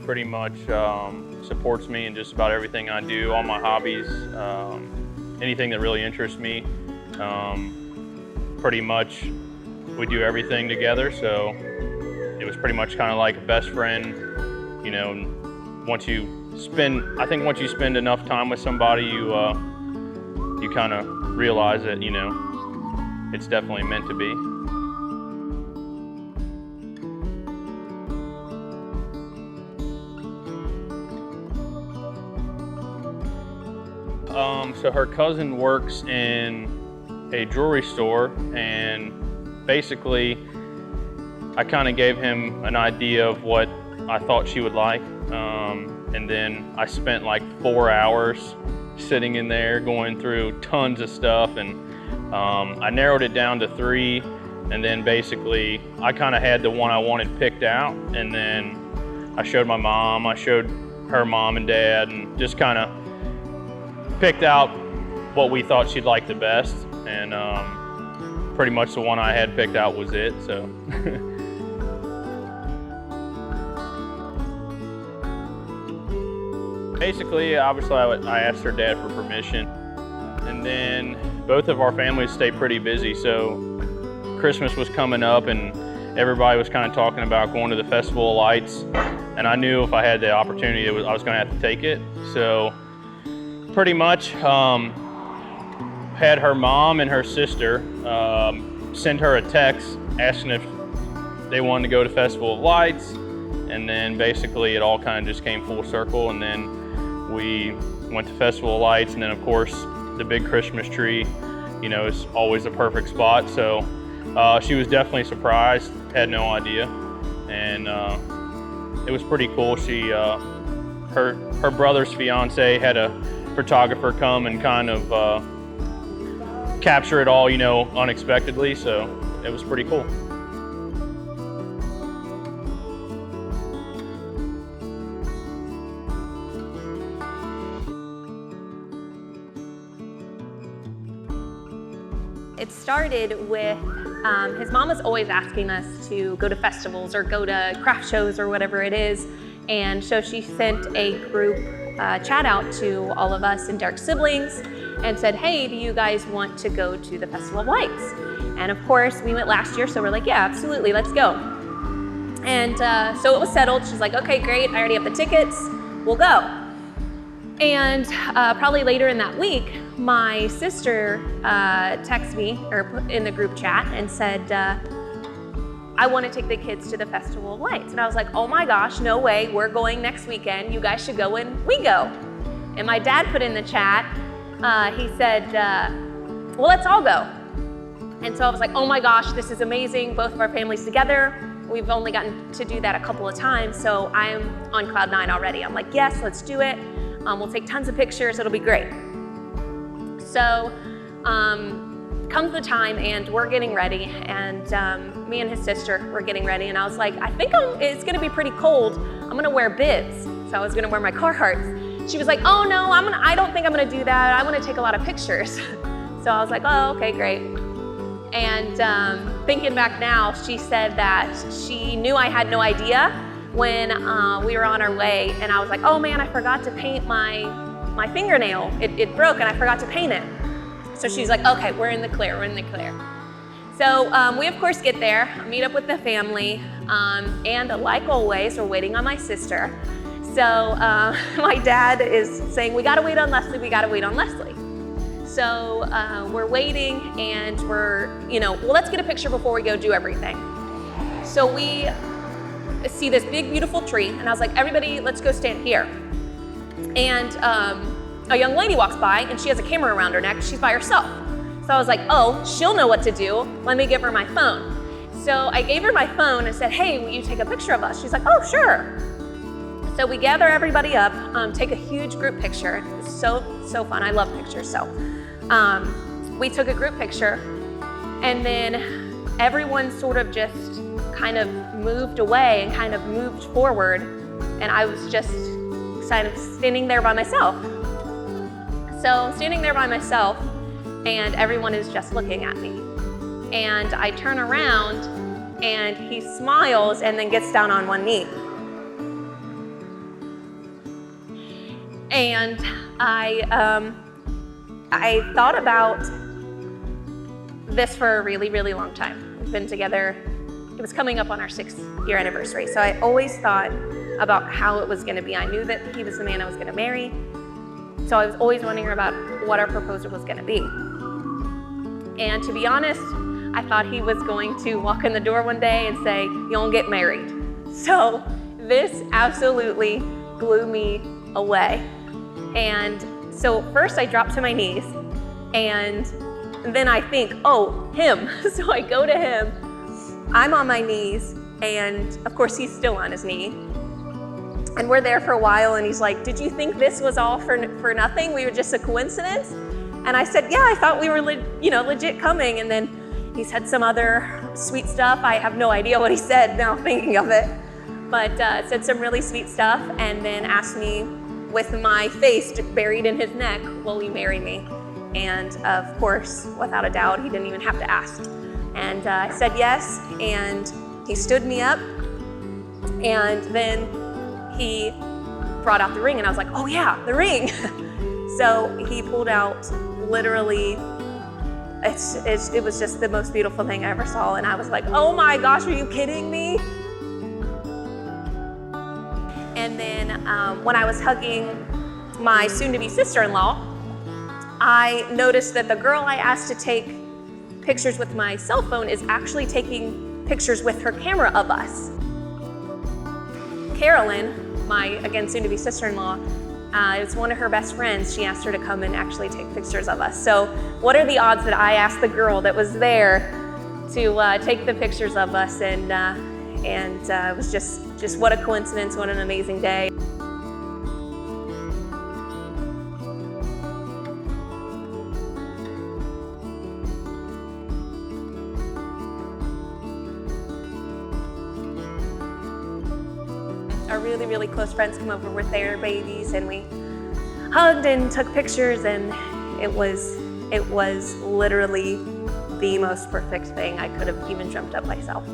pretty much supports me in just about everything I do, all my hobbies, anything that really interests me. Pretty much we do everything together, so it was pretty much kind of like a best friend. You know, I think once you spend enough time with somebody, you kind of realize that, you know, it's definitely meant to be. So her cousin works in a jewelry store, and basically I kind of gave him an idea of what I thought she would like, and then I spent like 4 hours sitting in there going through tons of stuff, and I narrowed it down to 3, and then basically I kind of had the one I wanted picked out, and then I showed my mom, I showed her mom and dad, and just kind of picked out what we thought she'd like the best, and pretty much the one I had picked out was it. So. Basically, obviously, I asked her dad for permission, and then both of our families stay pretty busy, so Christmas was coming up and everybody was kind of talking about going to the Festival of Lights, and I knew if I had the opportunity, I was going to have to take it. So pretty much had her mom and her sister send her a text asking if they wanted to go to Festival of Lights, and then basically it all kind of just came full circle, and then we went to Festival of Lights, and then of course the big Christmas tree, you know, is always a perfect spot. So she was definitely surprised, had no idea, and it was pretty cool. She, her brother's fiance had a photographer come and kind of capture it all, you know, unexpectedly, so it was pretty cool. It started with his mom was always asking us to go to festivals or go to craft shows or whatever it is, and so she sent a group chat out to all of us and Derek's siblings and said, hey, do you guys want to go to the Festival of Lights? And of course, we went last year, so we're like, yeah, absolutely, let's go. And so it was settled. She's like, okay, great, I already have the tickets, we'll go. And probably later in that week, my sister texted me or in the group chat and said, I want to take the kids to the Festival of Lights. And I was like, oh my gosh, no way, we're going next weekend. You guys should go, and we go. And my dad put in the chat, he said, well, let's all go. And so I was like, oh my gosh, this is amazing. Both of our families together. We've only gotten to do that a couple of times, so I'm on cloud 9 already. I'm like, yes, let's do it. We'll take tons of pictures, it'll be great. So comes the time and we're getting ready, and me and his sister were getting ready, and I was like, I think it's gonna be pretty cold. I'm gonna wear bibs. So I was gonna wear my Carhartts. She was like, oh no, I don't think I'm gonna do that. I wanna take a lot of pictures. So I was like, oh, okay, great. And thinking back now, she said that she knew I had no idea when we were on our way, and I was like, oh man, I forgot to paint my fingernail. It broke and I forgot to paint it. So she's like, okay, we're in the clear, we're in the clear. So we of course get there, meet up with the family, and like always, we're waiting on my sister. So my dad is saying, we gotta wait on Leslie, we gotta wait on Leslie. So we're waiting, and we're, you know, well, let's get a picture before we go do everything. So we see this big, beautiful tree, and I was like, everybody, let's go stand here. And a young lady walks by, and she has a camera around her neck. She's by herself. So I was like, oh, she'll know what to do. Let me give her my phone. So I gave her my phone and said, hey, will you take a picture of us? She's like, oh, sure. So we gather everybody up, take a huge group picture. It's so fun. I love pictures. So we took a group picture, and then everyone sort of just kind of moved away and kind of moved forward, and I was just kind of standing there by myself. So I'm standing there by myself, and everyone is just looking at me. And I turn around, and he smiles and then gets down on one knee. And I thought about this for a really, really long time. We've been together, it was coming up on our 6th-year anniversary. So I always thought about how it was gonna be. I knew that he was the man I was gonna marry. So I was always wondering about what our proposal was gonna be. And to be honest, I thought he was going to walk in the door one day and say, "You don't get married." So this absolutely blew me away. And so first I dropped to my knees, and then I think, oh, him. So I go to him, I'm on my knees, and of course he's still on his knee. And we're there for a while, and he's like, "Did you think this was all for nothing? We were just a coincidence?" And I said, "Yeah, I thought we were legit coming." And then he said some other sweet stuff. I have no idea what he said now thinking of it, but said some really sweet stuff, and then asked me with my face buried in his neck, "Will you marry me?" And of course, without a doubt, he didn't even have to ask. And I said yes, and he stood me up, and then he brought out the ring, and I was like, "Oh yeah, the ring." So he pulled out literally, it was just the most beautiful thing I ever saw, and I was like, "Oh my gosh, are you kidding me?" And then when I was hugging my soon-to-be sister-in-law, I noticed that the girl I asked to take pictures with my cell phone is actually taking pictures with her camera of us. Carolyn, my, again, soon-to-be sister-in-law, it's one of her best friends. She asked her to come and actually take pictures of us. So what are the odds that I asked the girl that was there to take the pictures of us, and it was just what a coincidence, what an amazing day. Our really, really close friends come over with their babies, and we hugged and took pictures, and it was literally the most perfect thing I could have even dreamt up myself.